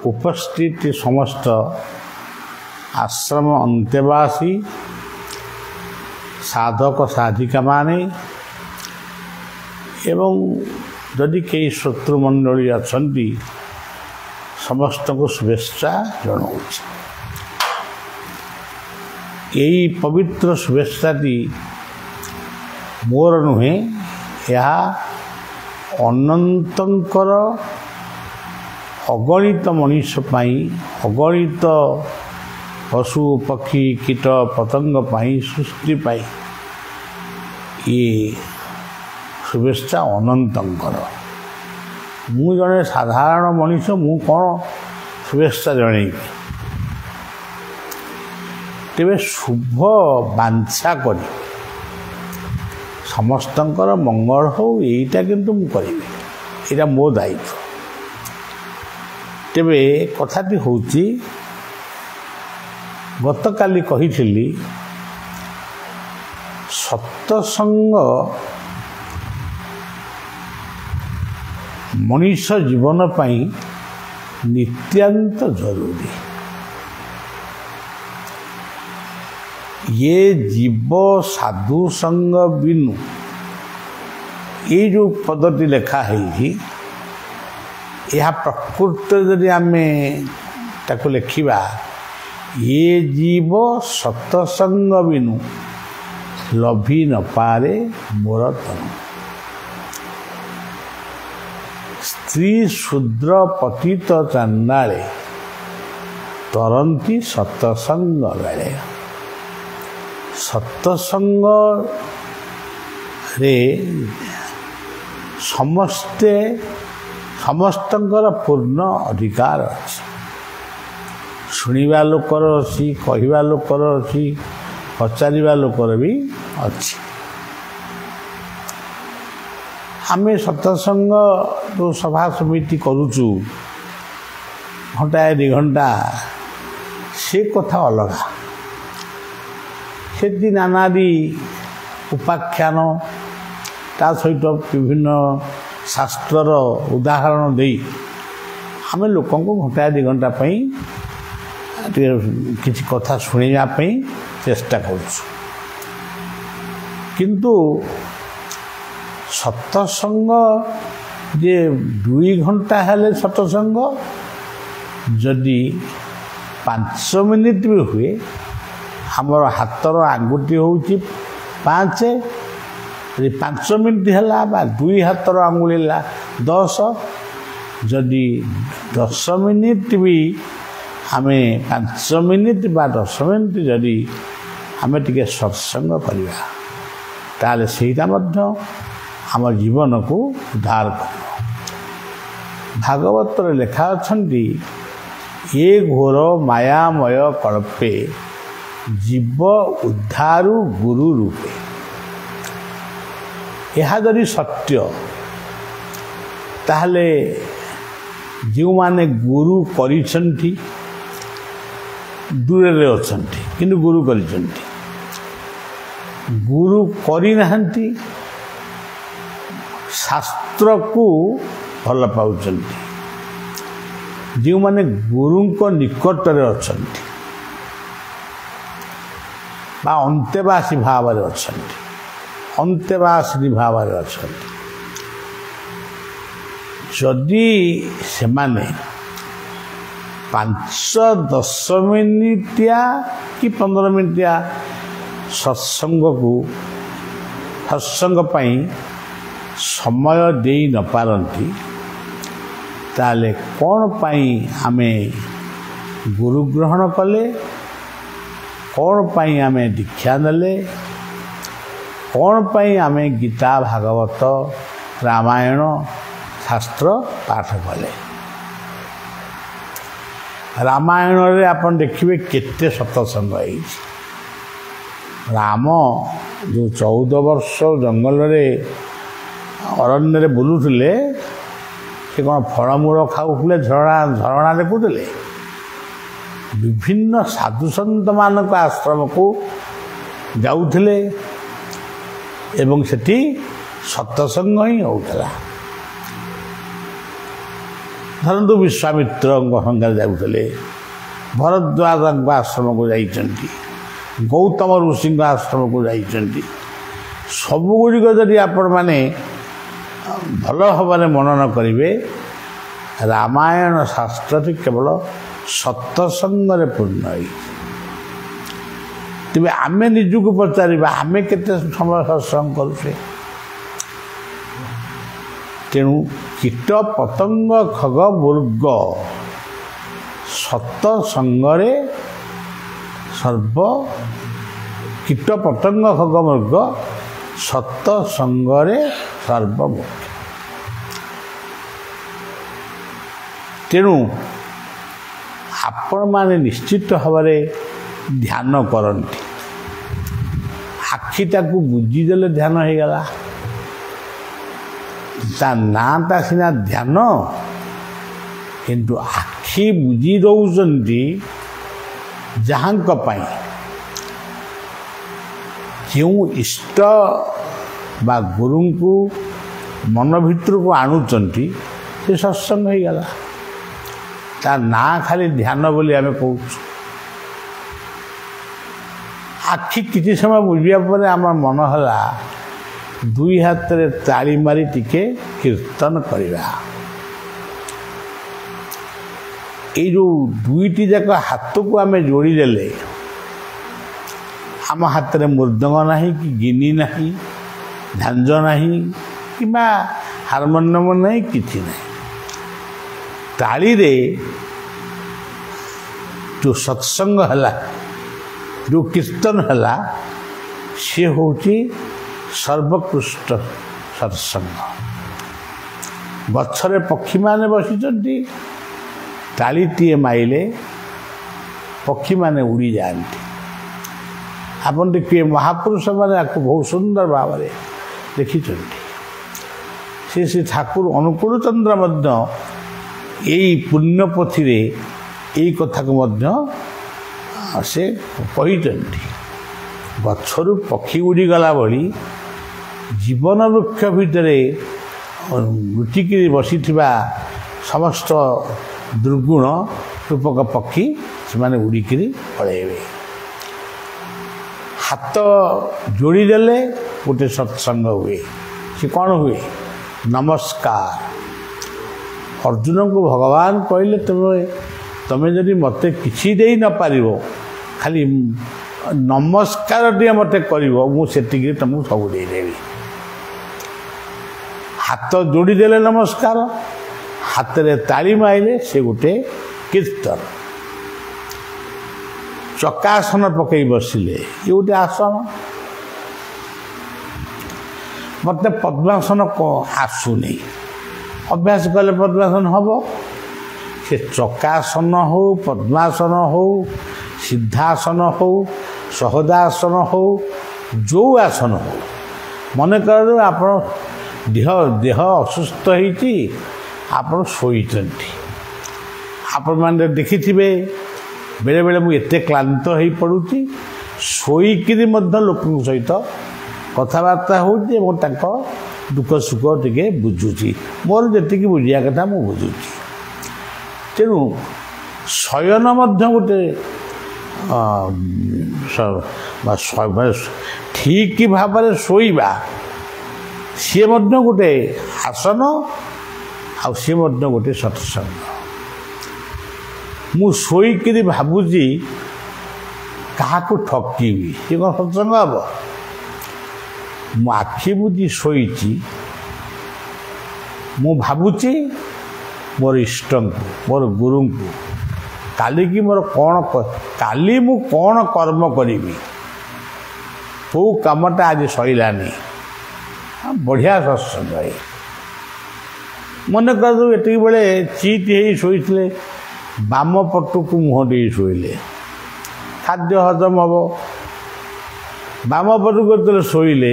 उपस्थित समस्त आश्रम अंतेवासी साधक साधिका माने एवं जदि कई शत्रुमंडली अच्छा समस्त को शुभेच्छा जनाऊँ। यही पवित्र शुभेच्छाटी मोर नुहे यह अनंतर अगणित मनीष अगणित पशु पक्षी कीट पतंग सृष्टि ये शुभेच्छा अनंतर मु जड़े साधारण मनीष मु कौन शुभेच्छा जन तेरे शुभ बांछा कर समस्तंकर मंगल हो यहीटा किंतु मु करी एटा मो दायित्व। तेरे कथाटी होची गतकाली कही सत्संग मनीष जीवन पाई नित्यांत जरूरी। ये जीव साधु संग बिनु ये जो पदटी लेखा है यह प्रकृत यदि आम ताको लिखा ये जीव सत्संग बिनु लभी न पारे मोर तनु। स्त्री शूद्र पतित चांडाले तरंती सत्संग बेले। सत्संग रे समस्ते समस्तंकर पूर्ण अधिकार अच्छी। शुणा लोकर अच्छी कहवा लोकर अच्छी पचारिबा लोकर भी अच्छी। आमे सत्संग जो सभा समिति करुचु घंटा 2 घंटा से कथा अलग से नानादी उपाख्यान ता सहित विभिन्न शास्त्रर उदाहरण दे आम लोक घंटा 2 घंटा किसी कथा शुणापी चेष्टा करुचु। किंतु सत्संग जे 2 घंटा हेले सत्संग जदि 5 मिनिट भी हुए हमर हाथर आंगुठी होउची 5 यदि 5 मिनिट है 2 हाथर आंगुली 10 जदि 10 मिनिट भी आमे 5 मिनिट बा 10 मिनिट जदि आमे टिके सत्संग करिबा ताले सेटा मध्य आम जीवन को उद्धार कर। भागवत लेखा अच्छी ये घोर मायामय कल्पे जीव उद्धारु गुरु रूपे। यह जदि सत्य ताहले जो माने गुरु करिसंती दूर रे अछंती किंतु गुरु करिसंती गुरु करि नहंती शास्त्र को भल पाउचंती। जो माने गुरु को निकट रे अछंती बा अंतेवासी भाव रे अछंती अंतेवासी भाव रे अछंती जदि से माने 5-10 मिनिटिया कि 15 मिनिटिया सत्संग को सत्संग पाई समय दे न पारंती ताले कौन पाई आमे गुरु ग्रहण कले कौन पाई आमे दीक्षा नले कौन पाई आमे गीता भागवत रामायण शास्त्र पाठ कले। रामायण रे आपन देखिए केते सत्संग है। राम जो 14 वर्ष जंगल रे अरण्य रे बुलुले से कौन फलमूल खाऊले झरणा देखुले विभिन्न साधु सन्त मानक आश्रम को जाऊले एवं सेठी सत्संग ही होता। ଧରନ୍ତୁ ବିଶ୍ୱାମିତ୍ରଙ୍କ ସଙ୍ଗରେ ଯାଉଥିଲେ, ଭରଦ୍ୱାଜଙ୍କ ଆଶ୍ରମକୁ ଯାଇଛନ୍ତି, ଗୌତମ ଋଷିଙ୍କ ଆଶ୍ରମକୁ ଯାଇଛନ୍ତି। ସବୁଗୁଡ଼ିକ ଯଦି ଆପଣମାନେ ଭଲ ଭାବରେ ମନନ କରିବେ, ରାମାୟଣ ଶାସ୍ତ୍ରଟି କେବଳ ସତ୍ସଙ୍ଗରେ ପୂର୍ଣ୍ଣ ହେଇଛି। ତେବେ ଆମେ ନିଜକୁ ପଚାରିବା, ଆମେ କେତେ ସମୟ ସତ୍ସଙ୍ଗ କରୁଛେ? ତେଣୁ କୀଟ ପତଙ୍ଗ ଖଗ ମୃଗ ସତ୍ସଙ୍ଗରେ କୀଟ ପତଙ୍ଗ ଖଗ ମୃଗ ସତ୍ସଙ୍ଗରେ ସର୍ବମୁଖ୍ୟ। ତେଣୁ ଆପଣମାନେ ନିଶ୍ଚିତ ଭାବରେ ଧ୍ୟାନ କରନ୍ତି। ଆଖିଟାକୁ ବୁଝିଦେଲେ ଧ୍ୟାନ ହେଇଗଲା। ତା ନାଁଟା ସିନା ଧ୍ୟାନ, କିନ୍ତୁ ଆଖି ବୁଝି ଦେଉଛନ୍ତି ଯାହାଙ୍କ ପାଇଁ, ଯେଉଁ ଇଷ୍ଟ ବା ଗୁରୁଙ୍କୁ ମନ ଭିତରକୁ ଆଣୁଛନ୍ତି, ସେ ସତ୍ସଙ୍ଗ ହେଇଗଲା। ତା ନାଁ ଖାଲି ଧ୍ୟାନ ବୋଲି ଆମେ କହୁଛୁ। ଆଖି କିଛି ସମୟ ବୁଝିବା ପରେ ଆମର ମନ ହେଲା ଦୁଇ ହାତରେ ତାଳି ମାରି ଟିକେ କୀର୍ତ୍ତନ କରିବା। ଏଇ ଯେଉଁ ଦୁଇଟି ଯାକ ହାତକୁ ଆମେ ଯୋଡ଼ିଦେଲେ, ଆମ ହାତରେ ମୃଦଙ୍ଗ ନାହିଁ କି ଗିନି ନାହିଁ, ଝାଞ୍ଜ ନାହିଁ କିମ୍ବା ହାରମୋନିୟମ ନାହିଁ, କିଛି ନାହିଁ। ତାଳିରେ ଯେଉଁ ସତ୍ସଙ୍ଗ ହେଲା, ଯେଉଁ କୀର୍ତ୍ତନ ହେଲା, ସେ ହେଉଛି ସର୍ବୋତ୍କୃଷ୍ଟ ସତ୍ସଙ୍ଗ। ଗଛରେ ପକ୍ଷୀମାନେ ବସିଛନ୍ତି, ତାଳିଟିଏ ମାଇଲେ ପକ୍ଷୀମାନେ ଉଡ଼ିଯାଆନ୍ତି। ଆପଣ ଦେଖିବେ ମହାପୁରୁଷମାନେ ଆକୁ ବହୁତ ସୁନ୍ଦର ଭାବରେ ଦେଖିଛନ୍ତି। ସେ ଠାକୁର ଅନୁକୂଳ ଚନ୍ଦ୍ର ମଧ୍ୟ ଏଇ ପୁଣ୍ୟପୋଥିରେ ଏଇ କଥାକୁ ମଧ୍ୟ ସେ କହିଛନ୍ତି। ଗଛରୁ ପକ୍ଷୀ ଉଡ଼ିଗଲା ଭଳି ଜୀବନ ବୃକ୍ଷ ଭିତରେ ଲୁଚିକିରି ବସିଥିବା ସମସ୍ତ ଦୁର୍ଗୁଣ ରୂପକ ପକ୍ଷୀ ସେମାନେ ଉଡ଼ିକିରି ପଳେଇବେ। ହାତ ଯୋଡ଼ିଦେଲେ ଗୋଟେ ସତ୍ସଙ୍ଗ ହୁଏ। ସେ କ'ଣ ହୁଏ? ନମସ୍କାର। ଅର୍ଜୁନଙ୍କୁ ଭଗବାନ କହିଲେ, ତମେ ଯଦି ମୋତେ କିଛି ଦେଇ ନପାରିବ, ଖାଲି ନମସ୍କାରଟିଏ ମୋତେ କରିବ, ମୁଁ ସେତିକିରେ ତୁମକୁ ସବୁ ଦେଇଦେବି। ହାତ ଯୋଡ଼ିଦେଲେ ନମସ୍କାର, ହାତରେ ତାଳି ମାଇଲେ ସେ ଗୋଟେ କୀର୍ତ୍ତନ। ଚକାସନ ପକାଇ ବସିଲେ, ଇଏ ଗୋଟେ ଆସନ। ମୋତେ ପଦ୍ମାସନ ଆସୁନି, ଅଭ୍ୟାସ କଲେ ପଦ୍ମାସନ ହେବ। ସେ ଚକାସନ ହେଉ, ପଦ୍ମାସନ ହେଉ, ସିଦ୍ଧାସନ ହେଉ, ସହଦାସନ ହେଉ, ଯେଉଁ ଆସନ ହେଉ, ମନେ କରନ୍ତୁ ଆପଣ ଦେହ ଅସୁସ୍ଥ ହେଇଛି, ଆପଣ ଶୋଇଛନ୍ତି। ଆପଣମାନେ ଦେଖିଥିବେ ବେଳେବେଳେ ମୁଁ ଏତେ କ୍ଳାନ୍ତ ହୋଇପଡ଼ୁଛି, ଶୋଇକିରି ମଧ୍ୟ ଲୋକଙ୍କ ସହିତ କଥାବାର୍ତ୍ତା ହେଉଛି ଏବଂ ତାଙ୍କ ଦୁଃଖ ସୁଖ ଟିକେ ବୁଝୁଛି। ମୋର ଯେତିକି ବୁଝିବା କଥା ମୁଁ ବୁଝୁଛି। ତେଣୁ ଶୟନ ମଧ୍ୟ ଗୋଟେ ଠିକ୍ ଭାବରେ ଶୋଇବା, ସିଏ ମଧ୍ୟ ଗୋଟେ ଆସନ, ଆଉ ସିଏ ମଧ୍ୟ ଗୋଟେ ସତ୍ସଙ୍ଗ। ମୁଁ ଶୋଇକିରି ଭାବୁଛି କାହାକୁ ଠକିବି, ସେ କ'ଣ ସତ୍ସଙ୍ଗ ହେବ? ମୁଁ ଆଖି ବୁଜି ଶୋଇଛି, ମୁଁ ଭାବୁଛି ମୋର ଇଷ୍ଟଙ୍କୁ, ମୋର ଗୁରୁଙ୍କୁ, କାଲିକି କାଲି ମୁଁ କ'ଣ କର୍ମ କରିବି, କେଉଁ କାମଟା ଆଜି ସରିଲାନି। ବଢ଼ିଆ ସତ୍ସଙ୍ଗ। ମନେ କରନ୍ତୁ ଏତିକି ବେଳେ ଚିଟ୍ ହେଇ ଶୋଇଥିଲେ, ବାମ ପଟକୁ ମୁହଁ ଦେଇ ଶୋଇଲେ, ଖାଦ୍ୟ ହଜମ ହେବ। ବାମ ପଟକୁ ଯେତେବେଳେ ଶୋଇଲେ,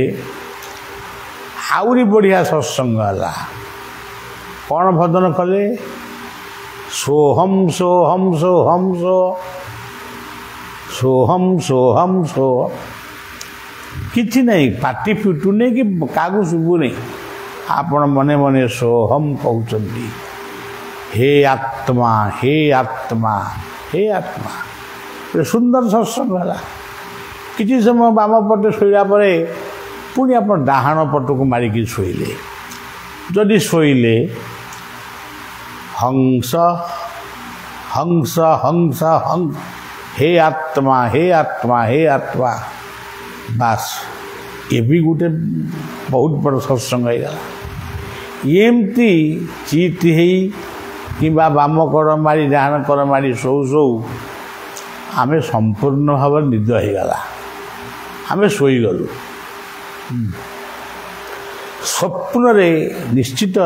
ଆହୁରି ବଢ଼ିଆ ସତ୍ସଙ୍ଗ ହେଲା। କ'ଣ ଭଜନ କଲେ? ସୋହମ ସୋହମ ସୋହମ ସୋହମ ସୋହମ ସୋ। କିଛି ନାହିଁ, ପାଟି ଫିଟୁନି କି କାହାକୁ ଶୁଭୁନି, ଆପଣ ମନେ ମନେ ସୋହମ କହୁଛନ୍ତି। हे आत्मा हे आत्मा हे आत्मा सुंदर सत्संग है किसी समय बाम पटे शोला पुणी आप डाहाण पट को मारिकी शोले जदि शोले हंस हंस हंस हंस हे आत्मा हे आत्मा हे आत्मा बास ये भी गोटे बहुत बड़ सत्संग होगा एमती चित कि बाम कर मारी डाण कर मारी शो शो आम संपूर्ण भाव निद होगला आम शोगलु स्वप्न रे निश्चित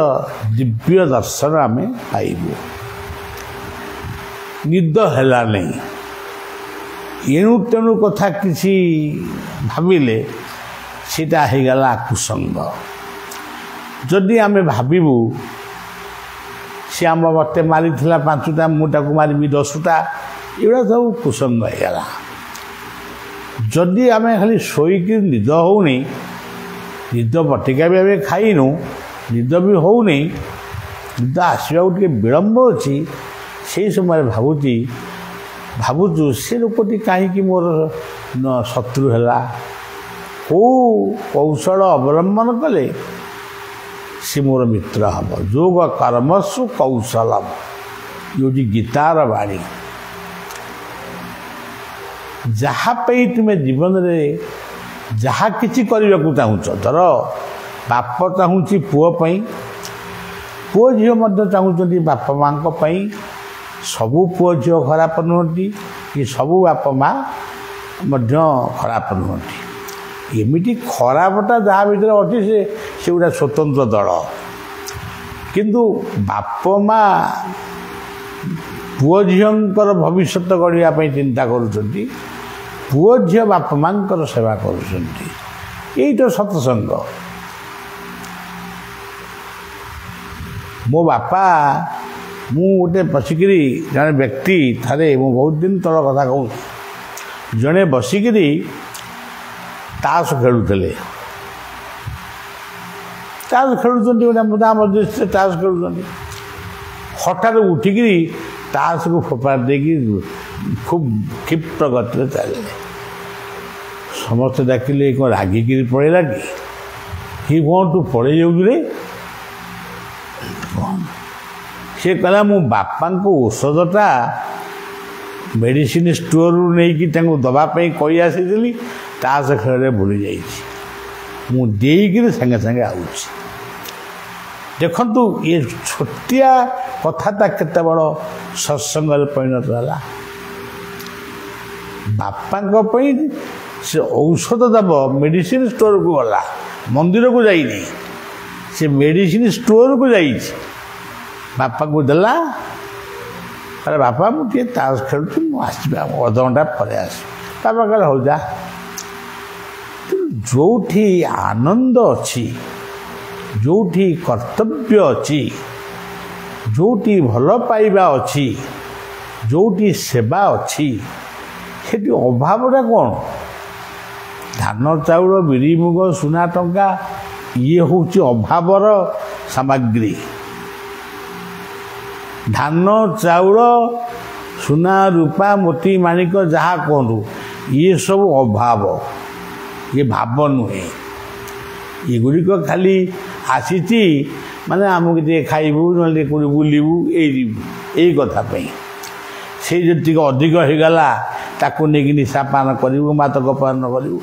दिव्य दर्शन आम पाइबु निद है नहीं एणु तेणु कथा किसी भाविले सीटा होगला कुसंग जदि आम भावु सी आम मत मारी 5टा मुझे मारि 10टा एगुड़ा सब कुसंग होगला जदि आम खाली शोक निद होनी निद बटिका भी आम खाइनु निद भी होनी निद आसवा विलम्ब अच्छी से समय भावुचु से लोकटी कहीं मोर शत्रु है को कौशल अवलंबन कले सी मोर मित्र हम जोग कर्मसु कौशलम ये गीतार बाणी जहाँ तुम्हें जीवन में जहाँ किसी करने को चाहूच धर बाप चाहूँगी पुओं पुओ झील चाहूँगी बाप माँ सबू पुओ झील खराब नुहति कि सबू बाप माँ खराब नुहति एमिटी खराबटा जहाँ भीतर अच्छी से गोटे स्वतंत्र दल किंतु बाप माँ पुओ झीलकर भविष्य गढ़ापी चिंता करुँच पुओ झील बाप माँ सेवा करुँच तो सत्संग मो बापा मु गोटे बसिकी जड़े व्यक्ति थारे मु बहुत दिन तल कथा कहूँ जड़े बसिकी ताश खेलुले ताश खेलुँच मुदा मस्जिद ताश खेलुँच हठात उठिकी ताश को फोपाड़ देकी खूब क्षिप्र गति चले समस्ते डाकिले कौन रागिकी पड़ेगा कि कौन तू पड़े जाऊ रे सी कहला मो बापा को औषधटा मेडिसिन स्टोर नहीं कि दवाई कही आसी ताश खेल भूली जाइए संगे संगे आउची देखु ये छोटिया कथाटा केते बड़ सत्संग परिणत है बापा से औषध दब मेडिसिन स्टोर को गला मंदिर को जाइनी से मेडिसिन स्टोर को जाइए बापा को देला अरे बापा मुझे ताश खेलुँ मुझे अध घंटा पर आस बापा कहले हो जा जोठी आनंद अच्छी जोठी कर्तव्य अच्छी जोठी भल पाइबा अच्छी जोठी सेवा अच्छी से अभावटा कौन धान चाउल बिरी मुग सुना टंका ये हूँ अभावर सामग्री धान चाउल सुना रूपा मोती माणिक जहाँ कहूँ ये सब अभाव ये भाव नुहे ये गुड़िक खाली आसी माने आमको टे खाइबू ना कौन बुलू यही कथापी से जी अधिक होगला ताकू नहीं निशापान करूँ मातक पान करूँ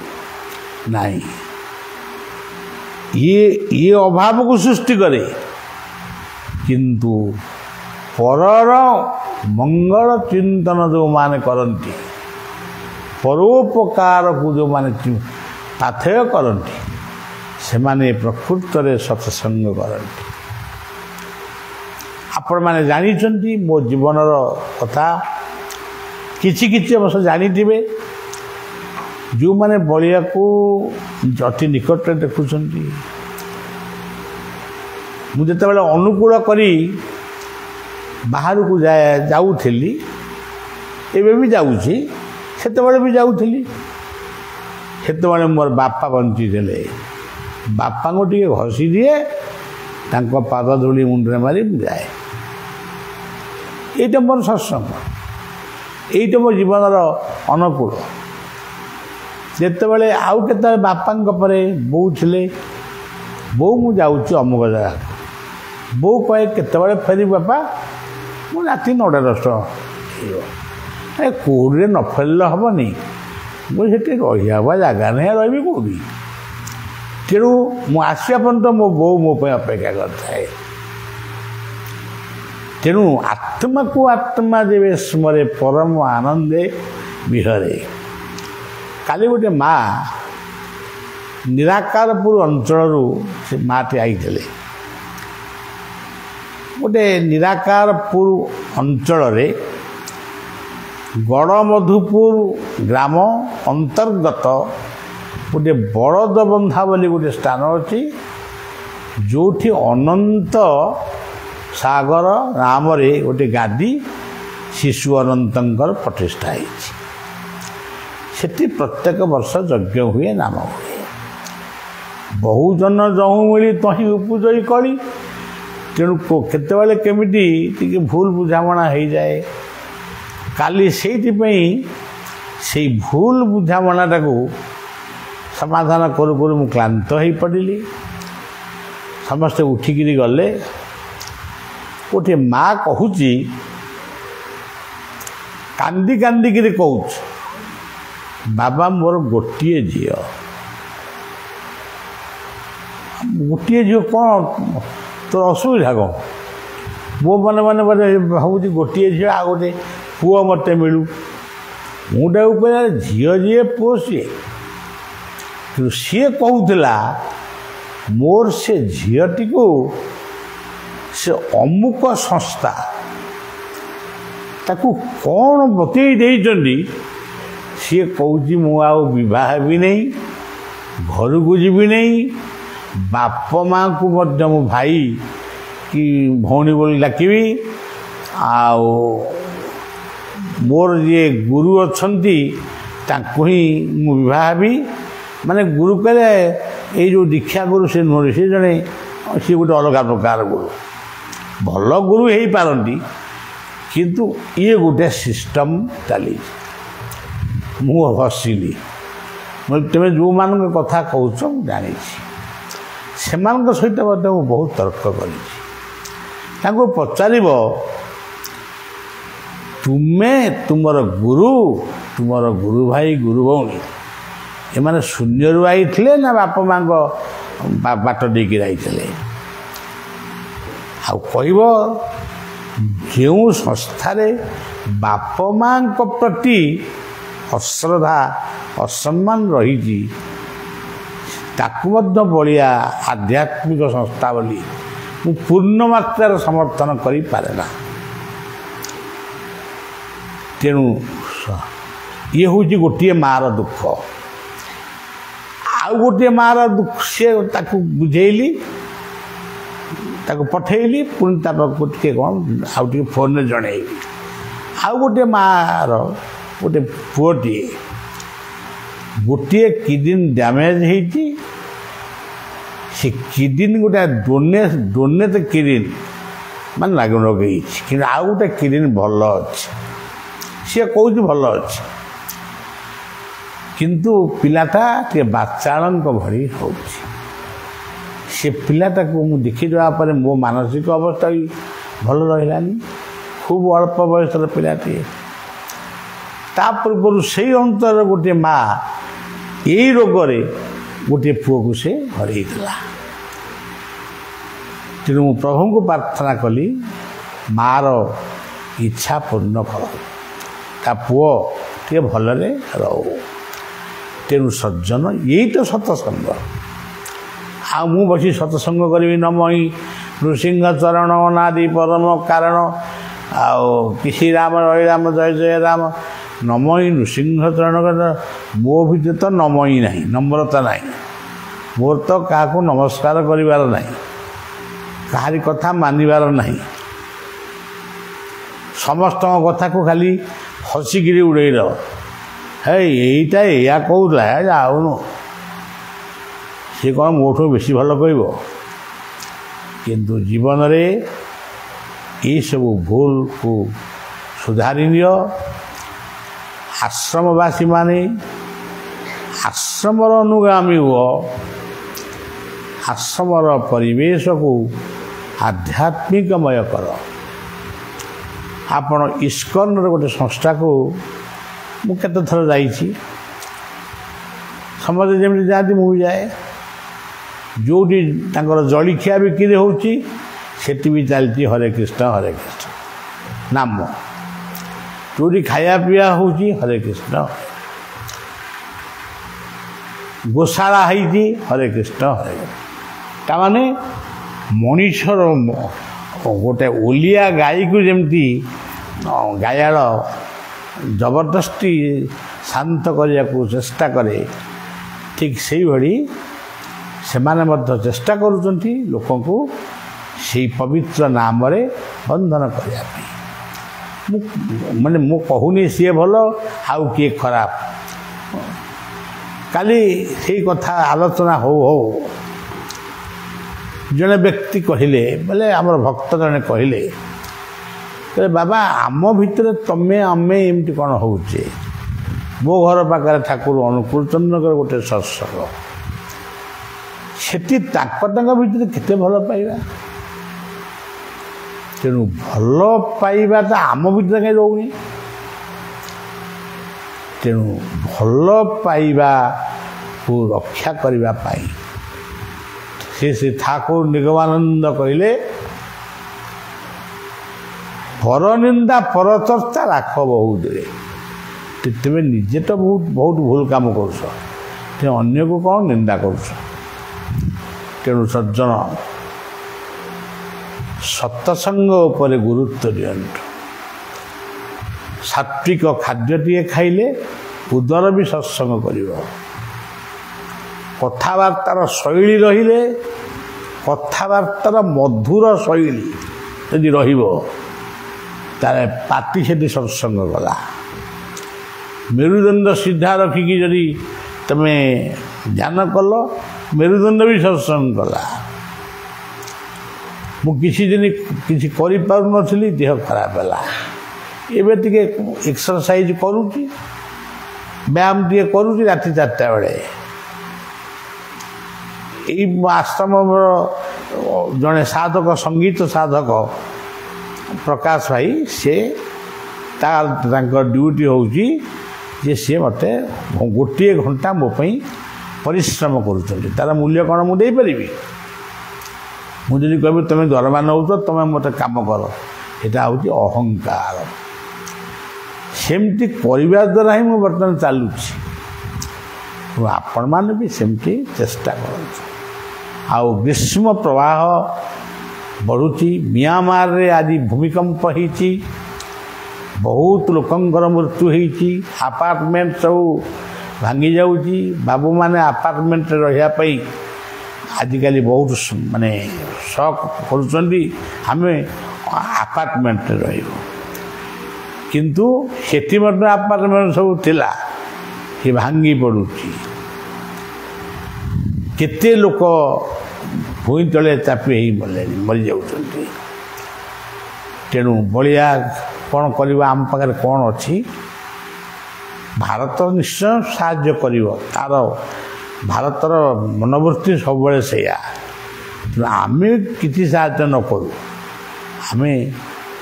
नहीं ये अभाव को सृष्टि करे किंतु परर मंगल चिंतन जो माने करती परोपकार को जो माने पाथेय करती से माने प्रकृत में सत्संग करती आपण माने जानी मो जीवन कथा किछि किछि अवश्य जानिथिबे जो माने बलिया को अति निकट देखुं मुझे अनुकूल करी बाहर को जाऊली एवं भी जाऊँगी से भी जाऊली से मोर बापा बंची थे बापा को टे घसी दिए पाद धूली मुंडे मारी जाए এইটা ମୋର ସତ୍ସଙ୍ଗ, এইଟା ମୋ ଜୀବନର ଅନୁକୂଳ। ଯେତେବେଳେ ଆଉ କେତେବେଳେ ବାପାଙ୍କ ପରେ ବୋଉ ଥିଲେ, ବୋଉ ମୁଁ ଯାଉଛି ଅମୁକ ଜାଗାକୁ, ବୋଉ କହେ କେତେବେଳେ ଫେରିବୁ ବାପା? ମୁଁ ରାତି 9ଟା 10ଟା ହେଇବ। କେଉଁଠିରେ ନ ଫେରିଲେ ହେବନି, ମୁଁ ସେଠି ରହିବା ଜାଗା ନାହିଁ, ରହିବି କେଉଁଠି? ତେଣୁ ମୁଁ ଆସିବା ପର୍ଯ୍ୟନ୍ତ ମୋ ବୋଉ ମୋ ପାଇଁ ଅପେକ୍ଷା କରିଥାଏ। ତେଣୁ ଆତ୍ମାକୁ ଆତ୍ମା ଯେବେ ସ୍ମରେ ପରମ ଆନନ୍ଦେ ବିହରେ। କାଲି ଗୋଟେ ମା ନିରାକାରପୁର ଅଞ୍ଚଳରୁ ସେ ମାଟି ଆଇଥିଲେ। ଗୋଟେ ନିରାକାରପୁର ଅଞ୍ଚଳରେ ଗଡ଼ମଧୁପୁର ଗ୍ରାମ ଅନ୍ତର୍ଗତ ଗୋଟେ ବଳଦବନ୍ଧା ବୋଲି ଗୋଟେ ସ୍ଥାନ ଅଛି, ଯେଉଁଠି ଅନନ୍ତ ସାଗର ନାମରେ ଗୋଟେ ଗାଦି ଶିଶୁ ଅନନ୍ତଙ୍କର ପ୍ରତିଷ୍ଠା ହେଇଛି। ସେଠି ପ୍ରତ୍ୟେକ ବର୍ଷ ଯଜ୍ଞ ହୁଏ, ନାମ ହୁଏ। ବହୁଜନ ଯହୁଁ ମିଳି ତହିଁ ଉପଜଇ କଳି। ତେଣୁ କେତେବେଳେ କେମିତି ଟିକେ ଭୁଲ ବୁଝାମଣା ହେଇଯାଏ। କାଲି ସେଇଥିପାଇଁ ସେଇ ଭୁଲ ବୁଝାମଣାଟାକୁ ସମାଧାନ କରୁ କରୁ ମୁଁ କ୍ଳାନ୍ତ ହୋଇପଡ଼ିଲି। ସମସ୍ତେ ଉଠିକିରି ଗଲେ। ଗୋଟିଏ ମା କହୁଛି, କାନ୍ଦି କାନ୍ଦିକିରି କହୁଛି, ବାବା ମୋର ଗୋଟିଏ ଝିଅ। ଗୋଟିଏ ଝିଅ କ'ଣ ତୋର ଅସୁବିଧା କ'ଣ? ମୋ ମନେ ମନେ ଭାବୁଛି ଗୋଟିଏ ଝିଅ, ଆଉ ଗୋଟେ ପୁଅ ମୋତେ ମିଳୁ। ମୁଁ ତାକୁ କହିଲା ଝିଅ ଯିଏ ପୁଅ ସିଏ। କିନ୍ତୁ ସିଏ କହୁଥିଲା ମୋର ସେ ଝିଅଟିକୁ ସେ ଅମୁକ ସଂସ୍ଥା ତାକୁ କ'ଣ ବତେଇ ଦେଇଛନ୍ତି। ସିଏ କହୁଛି ମୁଁ ଆଉ ବିବାହ ହେବି ନାହିଁ, ଘରକୁ ଯିବି ନାହିଁ, ବାପ ମାଆଙ୍କୁ ମଧ୍ୟ ମୁଁ ଭାଇ କି ଭଉଣୀ ବୋଲି ଡାକିବି। ଆଉ ମୋର ଯିଏ ଗୁରୁ ଅଛନ୍ତି ତାଙ୍କୁ ହିଁ ମୁଁ ବିବାହ ହେବି। ମାନେ ଗୁରୁ କହିଲେ ଏଇ ଯେଉଁ ଦୀକ୍ଷା ଗୁରୁ ସେ ନୁହେଁ, ସେ ଜଣେ ସିଏ ଗୋଟେ ଅଲଗା ପ୍ରକାର ଗୁରୁ। ଭଲ ଗୁରୁ ହେଇପାରନ୍ତି, କିନ୍ତୁ ଇଏ ଗୋଟେ ସିଷ୍ଟମ୍ ଚାଲିଛି। ମୁଁ ହସିଲି। ତୁମେ ଯେଉଁମାନଙ୍କ କଥା କହୁଛ ମୁଁ ଜାଣିଛି। ସେମାନଙ୍କ ସହିତ ମଧ୍ୟ ମୁଁ ବହୁତ ତର୍କ କରିଛି। ତାଙ୍କୁ ପଚାରିବ ତୁମେ ତୁମର ଗୁରୁ, ତୁମର ଗୁରୁ ଭାଇ ଗୁରୁ ଭଉଣୀ ଏମାନେ ଶୂନ୍ୟରୁ ଆଇଥିଲେ ନା ବାପ ମାଙ୍କ ବାଟ ଦେଇକି ଯାଇଥିଲେ? ଆଉ କହିବ ଯେଉଁ ସଂସ୍ଥାରେ ବାପ ମାଙ୍କ ପ୍ରତି ଅଶ୍ରଦ୍ଧା ଅସମ୍ମାନ ରହିଛି ତାକୁ ମଧ୍ୟ ବଳିଆ ଆଧ୍ୟାତ୍ମିକ ସଂସ୍ଥା ବୋଲି ମୁଁ ପୂର୍ଣ୍ଣ ମାତ୍ରାରେ ସମର୍ଥନ କରିପାରେ ନା। ତେଣୁ ଇଏ ହେଉଛି ଗୋଟିଏ ମାଆର ଦୁଃଖ। ଆଉ ଗୋଟିଏ ମାଆର ଦୁଃଖ ସିଏ ତାକୁ ବୁଝେଇଲି, ତାକୁ ପଠେଇଲି, ପୁଣି ତା ପାଖକୁ ଟିକେ କ'ଣ ଆଉ ଟିକେ ଫୋନ୍ରେ ଜଣେଇଲି। ଆଉ ଗୋଟିଏ ମାଆର ଗୋଟେ ପୁଅଟିଏ ଗୋଟିଏ କିଡନୀ ଡ୍ୟାମେଜ୍ ହେଇଛି। ସେ କିଡନୀ ଗୋଟେ ଡୋନେଟ୍ କିଡନୀ ମାନେ ଲଗେଇଛି, କିନ୍ତୁ ଆଉ ଗୋଟେ କିଡନୀ ଭଲ ଅଛି। ସିଏ କହୁଛି ଭଲ ଅଛି, କିନ୍ତୁ ପିଲାଟା ଟିକେ ବାଚାଳଙ୍କ ଭଳି ହେଉଛି। ସେ ପିଲାଟାକୁ ମୁଁ ଦେଖିଦେବା ପରେ ମୋ ମାନସିକ ଅବସ୍ଥା ବି ଭଲ ରହିଲାନି। ଖୁବ୍ ଅଳ୍ପ ବୟସର ପିଲାଟିଏ। ତା ପୂର୍ବରୁ ସେଇ ଅଞ୍ଚଳର ଗୋଟିଏ ମା ଏଇ ରୋଗରେ ଗୋଟିଏ ପୁଅକୁ ସେ ହରେଇଥିଲା। ତେଣୁ ମୁଁ ପ୍ରଭୁଙ୍କୁ ପ୍ରାର୍ଥନା କଲି ମାଆର ଇଚ୍ଛା ପୂର୍ଣ୍ଣ କର, ତା ପୁଅ ଟିକେ ଭଲରେ ରହୁ। ତେଣୁ ସଜ୍ଜନ ଏଇ ତ ସତସଙ୍ଗ। ଆଉ ମୁଁ ବସି ସତସଙ୍ଗ କରିବି ନମଇ ନୃସିଂହ ଚରଣ ଅନାଦି ପରମ କାରଣ, ଆଉ କିଛି ରାମ ରହି ରାମ ଜୟ ଜୟ ରାମ, ନମଇ ନୃସିଂହ ଚରଣ। ମୋ ଭିତରେ ତ ନମଇ ନାହିଁ, ନମ୍ରତା ନାହିଁ। ମୋର ତ କାହାକୁ ନମସ୍କାର କରିବାର ନାହିଁ, କାହାରି କଥା ମାନିବାର ନାହିଁ। ସମସ୍ତଙ୍କ କଥାକୁ ଖାଲି ହସିକିରି ଉଡ଼େଇ ଦେବ। ଏଇଟା ଏଇଆ କହୁଥିଲା, ଯାଉନୁ, ସିଏ କ'ଣ ମୋଠୁ ବେଶୀ ଭଲ କହିବ? କିନ୍ତୁ ଜୀବନରେ ଏଇସବୁ ଭୁଲକୁ ସୁଧାରି ନିଅ। ଆଶ୍ରମବାସୀମାନେ ଆଶ୍ରମର ଅନୁଗାମୀ ହୁଅ। ଆଶ୍ରମର ପରିବେଶକୁ ଆଧ୍ୟାତ୍ମିକମୟ କର। ଆପଣ ଇସ୍କନର ଗୋଟେ ସଂସ୍ଥାକୁ ମୁଁ କେତେଥର ଯାଇଛି। ସମସ୍ତେ ଯେମିତି ଯାଆନ୍ତି ମୁଁ ବି ଯାଏ। ଯେଉଁଠି ତାଙ୍କର ଜଳଖିଆ ବିକ୍ରି ହେଉଛି ସେଠି ବି ଚାଲିଛି ହରେ କୃଷ୍ଣ ନାମ। ଯେଉଁଠି ଖାଇବା ପିଇବା ହେଉଛି ହରେ କୃଷ୍ଣ। ଗୋଶାଳା ହେଇଛି ହରେ କୃଷ୍ଣ ହରେ କୃଷ୍ଣ। ତାମାନେ ମଣିଷର ଗୋଟେ ଓଲିଆ ଗାଈକୁ ଯେମିତି ଗାୟାଳ ଜବରଦସ୍ତି ଶାନ୍ତ କରିବାକୁ ଚେଷ୍ଟା କରେ, ଠିକ୍ ସେଇଭଳି ସେମାନେ ମଧ୍ୟ ଚେଷ୍ଟା କରୁଛନ୍ତି ଲୋକଙ୍କୁ ସେଇ ପବିତ୍ର ନାମରେ ବନ୍ଧନ କରିବା ପାଇଁ। ମୁଁ କହୁନି ସିଏ ଭଲ ଆଉ କିଏ ଖରାପ। କାଲି ସେଇ କଥା ଆଲୋଚନା ହଉ ଜଣେ ବ୍ୟକ୍ତି କହିଲେ, ବୋଲେ ଆମର ଭକ୍ତ ଜଣେ କହିଲେ ବାବା ଆମ ଭିତରେ ତମେ ଆମେ ଏମିତି କ'ଣ ହଉଛେ? ମୋ ଘର ପାଖରେ ଠାକୁର ଅନୁକୂଳ ଚନ୍ଦ୍ରଙ୍କର ଗୋଟେ ସତ୍ସଙ୍ଗ, ସେଠି ତାଙ୍କ ଭିତରେ କେତେ ଭଲ ପାଇବା। ତେଣୁ ଭଲ ପାଇବାଟା ଆମ ଭିତରେ କାହିଁ ରହୁନି? ତେଣୁ ଭଲ ପାଇବାକୁ ରକ୍ଷା କରିବା ପାଇଁ ସେ ଠାକୁର ନିଗମାନନ୍ଦ କହିଲେ, ପରନିନ୍ଦା ପରଚର୍ଚ୍ଚା ରାଖ ବହୁତରେ। ତେବେ ନିଜେ ତ ବହୁତ ଭୁଲ କାମ କରୁଛ, ତେଣୁ ଅନ୍ୟକୁ କ'ଣ ନିନ୍ଦା କରୁଛ? ତେଣୁ ସଜ୍ଜନ ସତ୍ସଙ୍ଗ ଉପରେ ଗୁରୁତ୍ୱ ଦିଅନ୍ତୁ। ସାତ୍ଵିକ ଖାଦ୍ୟଟିଏ ଖାଇଲେ ଉଦର ବି ସତ୍ସଙ୍ଗ କରିବ। କଥାବାର୍ତ୍ତାର ଶୈଳୀ ରହିଲେ, କଥାବାର୍ତ୍ତାର ମଧୁର ଶୈଳୀ ଯଦି ରହିବ, ତାହେଲେ ପାଟି ସେଠି ସତ୍ସଙ୍ଗ କଲା। ମେରୁଦଣ୍ଡ ସିଧା ରଖିକି ଯଦି ତମେ ଧ୍ୟାନ କଲ, ମେରୁଦଣ୍ଡ ବି ସତ୍ସଙ୍ଗ କଲା। ମୁଁ କିଛି ଦିନ କିଛି କରିପାରୁନଥିଲି, ଦେହ ଖରାପ ହେଲା। ଏବେ ଟିକେ ଏକ୍ସରସାଇଜ କରୁଛି, ବ୍ୟାୟାମ ଟିକେ କରୁଛି ରାତି 4ଟା ବେଳେ। ଏଇ ଆଶ୍ରମର ଜଣେ ସାଧକ, ସଙ୍ଗୀତ ସାଧକ ପ୍ରକାଶ ଭାଇ, ସେ ତାଙ୍କ ଡ୍ୟୁଟି ହେଉଛି ଯେ ସିଏ ମୋତେ ଗୋଟିଏ ଘଣ୍ଟା ମୋ ପାଇଁ ପରିଶ୍ରମ କରୁଛନ୍ତି। ତାର ମୂଲ୍ୟ କ'ଣ ମୁଁ ଦେଇପାରିବି? ମୁଁ ଯଦି କହିବି ତୁମେ ଦରମା ନେଉଛ, ତୁମେ ମୋତେ କାମ କର, ଏଇଟା ହେଉଛି ଅହଙ୍କାର। ସେମିତି କରିବା ଦ୍ୱାରା ହିଁ ମୁଁ ବର୍ତ୍ତମାନ ଚାଲୁଛି। ଆପଣମାନେ ବି ସେମିତି ଚେଷ୍ଟା କରନ୍ତୁ। ଆଉ ଗ୍ରୀଷ୍ମ ପ୍ରବାହ ବଢ଼ୁଛି। ମିଆଁମାରରେ ଆଜି ଭୂମିକମ୍ପ ହେଇଛି, ବହୁତ ଲୋକଙ୍କର ମୃତ୍ୟୁ ହେଇଛି। ଆପାର୍ଟମେଣ୍ଟ ସବୁ ଭାଙ୍ଗି ଯାଉଛି। ବାବୁମାନେ ଆପାର୍ଟମେଣ୍ଟରେ ରହିବା ପାଇଁ ଆଜିକାଲି ବହୁତ ସକ୍ କରୁଛନ୍ତି, ଆମେ ଆପାର୍ଟମେଣ୍ଟରେ ରହିବୁ। କିନ୍ତୁ ସେଠି ମଧ୍ୟ ଆପାର୍ଟମେଣ୍ଟ ସବୁ ଥିଲା, ସେ ଭାଙ୍ଗି ପଡ଼ୁଛି। କେତେ ଲୋକ ଭୂଇଁ ତଳେ ଚାପି ହେଇ ମରିଯାଉଛନ୍ତି। ତେଣୁ ବଳିଆ କ'ଣ କରିବା? ଆମ ପାଖରେ କ'ଣ ଅଛି? ଭାରତ ନିଶ୍ଚୟ ସାହାଯ୍ୟ କରିବ। ତାର ଭାରତର ମନୋବୃତ୍ତି ସବୁବେଳେ ସେଇଆ। ତେଣୁ ଆମେ କିଛି ସାହାଯ୍ୟ ନ କରୁ, ଆମେ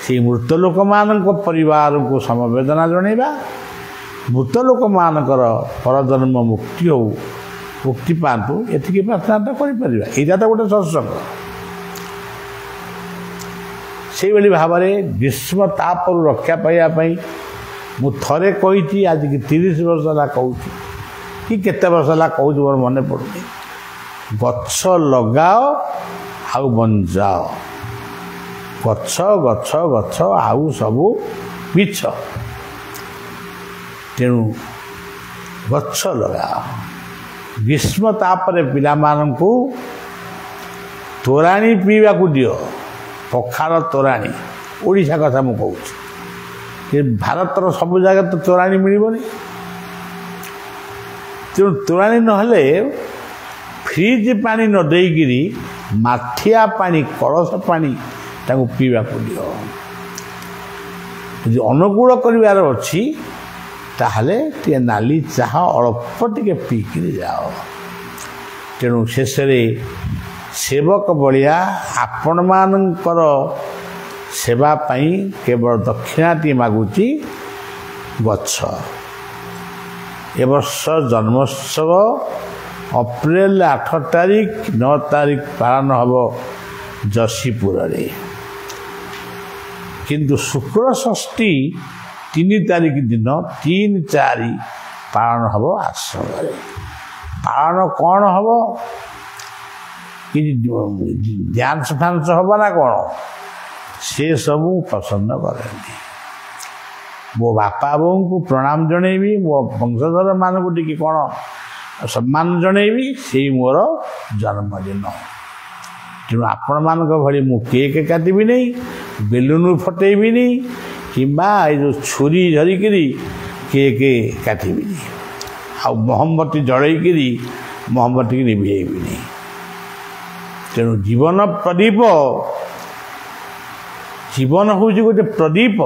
ସେଇ ମୃତ ଲୋକମାନଙ୍କ ପରିବାରକୁ ସମବେଦନା ଜଣାଇବା। ମୃତ ଲୋକମାନଙ୍କର ପରଜନ୍ମ ମୁକ୍ତି ହଉ, ମୁକ୍ତି ପାଆନ୍ତୁ, ଏତିକି ପ୍ରାର୍ଥନା କରିପାରିବା। ଏଇଟା ତ ଗୋଟେ ସତ୍ସଙ୍ଗ। ସେଇଭଳି ଭାବରେ ଗ୍ରୀଷ୍ମ ତାପରୁ ରକ୍ଷା ପାଇବା ପାଇଁ ମୁଁ ଥରେ କହିଛି, ଆଜିକି 30 ବର୍ଷ ହେଲା କହୁଛି, କି କେତେ ବର୍ଷ ହେଲା କହୁଛି ମୋର ମନେ ପଡ଼ୁନି। ଗଛ ଲଗାଅ ଆଉ ବଞ୍ଚାଅ। ଗଛ ଗଛ ଗଛ ଆଉ ସବୁ ମିଛ। ତେଣୁ ଗଛ ଲଗାଅ। ଗ୍ରୀଷ୍ମ ତାପରେ ପିଲାମାନଙ୍କୁ ତୋରାଣି ପିଇବାକୁ ଦିଅ, ପଖାଳ ତୋରାଣି। ଓଡ଼ିଶା କଥା ମୁଁ କହୁଛି, ଭାରତର ସବୁ ଜାଗାରେ ତ ତୋରାଣି ମିଳିବନି। ତେଣୁ ତୋରାଣି ନହେଲେ ଫ୍ରିଜ୍ ପାଣି ନ ଦେଇକିରି ମାଠିଆ ପାଣି, କଳସ ପାଣି ତାଙ୍କୁ ପିଇବାକୁ ଦିଅ। ଯଦି ଅନୁକୂଳ କରିବାର ଅଛି ତାହେଲେ ଟିକେ ନାଲି ଚାହା ଅଳ୍ପ ଟିକେ ପିଇକିରି ଯାଅ। ତେଣୁ ଶେଷରେ ସେବକ ଭଳିଆ ଆପଣମାନଙ୍କର ସେବା ପାଇଁ କେବଳ ଦକ୍ଷିଣାଟିଏ ମାଗୁଛି ଗଛ। ଏ ବର୍ଷ ଜନ୍ମୋତ୍ସବ ଅପ୍ରେଲ 8 ତାରିଖ 9 ତାରିଖ ପାଳନ ହେବ ଯଶୀପୁରରେ, କିନ୍ତୁ ଶୁକ୍ର ଷଷ୍ଠୀ 3 ତାରିଖ ଦିନ 3, 4 ପାଳନ ହେବ ଆଶ୍ରମରେ। ପାଳନ କ'ଣ ହେବ? କିଛି ଡ୍ୟାନ୍ସ ଫ୍ୟାନ୍ସ ହେବ ନା କ'ଣ? ସେସବୁ ପସନ୍ଦ କରେନି। ମୋ ବାପା ବୋଉଙ୍କୁ ପ୍ରଣାମ ଜଣେଇବି, ମୋ ବଂଶଧରମାନଙ୍କୁ ଟିକେ କ'ଣ ସମ୍ମାନ ଜଣେଇବି, ସେଇ ମୋର ଜନ୍ମଦିନ। ତେଣୁ ଆପଣମାନଙ୍କ ଭଳି ମୁଁ କେକ୍ କାଟିବିନି, ବେଲୁନ ଫଟେଇବିନି, କିମ୍ବା ଏଇ ଯେଉଁ ଛୁରୀ ଧରିକିରି କେକ୍ କାଟିବିନି, ଆଉ ମହମବତୀ ଜଳେଇକିରି ମହମବତୀକି ନିଭେଇବିନି। ତେଣୁ ଜୀବନ ପ୍ରଦୀପ, ଜୀବନ ହେଉଛି ଗୋଟେ ପ୍ରଦୀପ,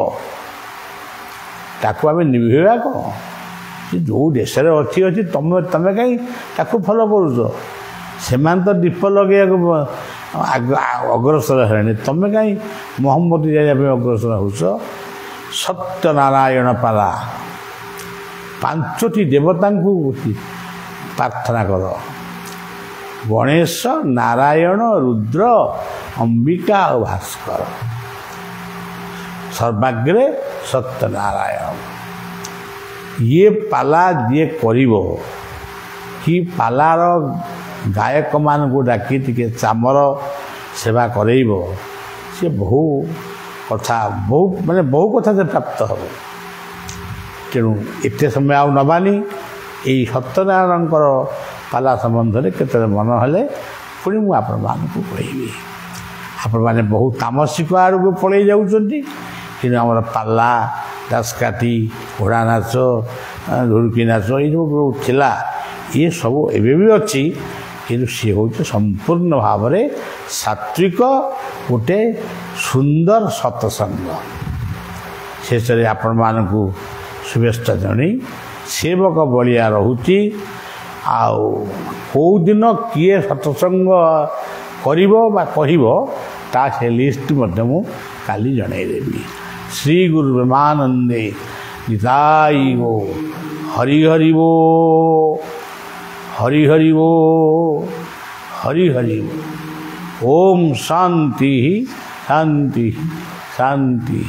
ତାକୁ ଆମେ ନିଭେଇବା କ'ଣ? ଯେଉଁ ଦେଶରେ ଅଛି ତମେ କାହିଁ ତାକୁ ଫଲୋ କରୁଛ? ସେମାନେ ତ ଦୀପ ଲଗେଇବାକୁ ଅଗ୍ରସର ହେଲେଣି, ତମେ କାହିଁ ମହମବତୀ ଜାଳିବା ପାଇଁ ଅଗ୍ରସର ହେଉଛ? ସତ୍ୟନାରାୟଣ ପାଲା 5ଟି ଦେବତାଙ୍କୁ ପ୍ରାର୍ଥନା କର। ଗଣେଶ, ନାରାୟଣ, ରୁଦ୍ର, ଅମ୍ବିକା ଆଉ ଭାସ୍କର। ସର୍ବାଗ୍ରେ ସତ୍ୟନାରାୟଣ। ଇଏ ପାଲା ଯିଏ କରିବ, କି ପାଲାର ଗାୟକମାନଙ୍କୁ ଡାକି ଟିକେ ଚାମର ସେବା କରେଇବ, ସେ ବହୁ କଥା ସେ ପ୍ରାପ୍ତ ହେବ। ତେଣୁ ଏତେ ସମୟ ଆଉ ନେବାନି, ଏଇ ସତ୍ୟନାରାୟଣଙ୍କର ପାଲା ସମ୍ବନ୍ଧରେ କେତେବେଳେ ମନ ହେଲେ ପୁଣି ମୁଁ ଆପଣମାନଙ୍କୁ କହିବି। ଆପଣମାନେ ବହୁ ତାମସିକ ଆଡ଼କୁ ପଳେଇ ଯାଉଛନ୍ତି, କିନ୍ତୁ ଆମର ପାଲା, ଦାସକାଠି, ଘୋଡ଼ା ନାଚ, ଢୋଲକି ନାଚ ଏଇ ଯେଉଁ ଥିଲା, ଇଏ ସବୁ ଏବେ ବି ଅଛି, କିନ୍ତୁ ସିଏ ହେଉଛି ସମ୍ପୂର୍ଣ୍ଣ ଭାବରେ ସାତ୍ଵିକ ଗୋଟେ ସୁନ୍ଦର ସତ୍ସଙ୍ଗ। ଶେଷରେ ଆପଣମାନଙ୍କୁ ଶୁଭେଚ୍ଛା ଜଣାଇ ସେବକ ଭଳିଆ ରହୁଛି। ଆଉ କେଉଁଦିନ କିଏ ସତ୍ସଙ୍ଗ କରିବ ବା କହିବ ତା ସେ ଲିଷ୍ଟ ମଧ୍ୟ ମୁଁ କାଲି ଜଣାଇଦେବି। ଶ୍ରୀ ଗୁରୁ ବ୍ରହ୍ମାନନ୍ଦେ ନିତାଇ ବୋ ହରି ହରି ବୋ ହରି ହରି ବୋ ହରି ହରି ବୋ। ଓମ୍ ଶାନ୍ତି ଶାନ୍ତି ଶାନ୍ତି।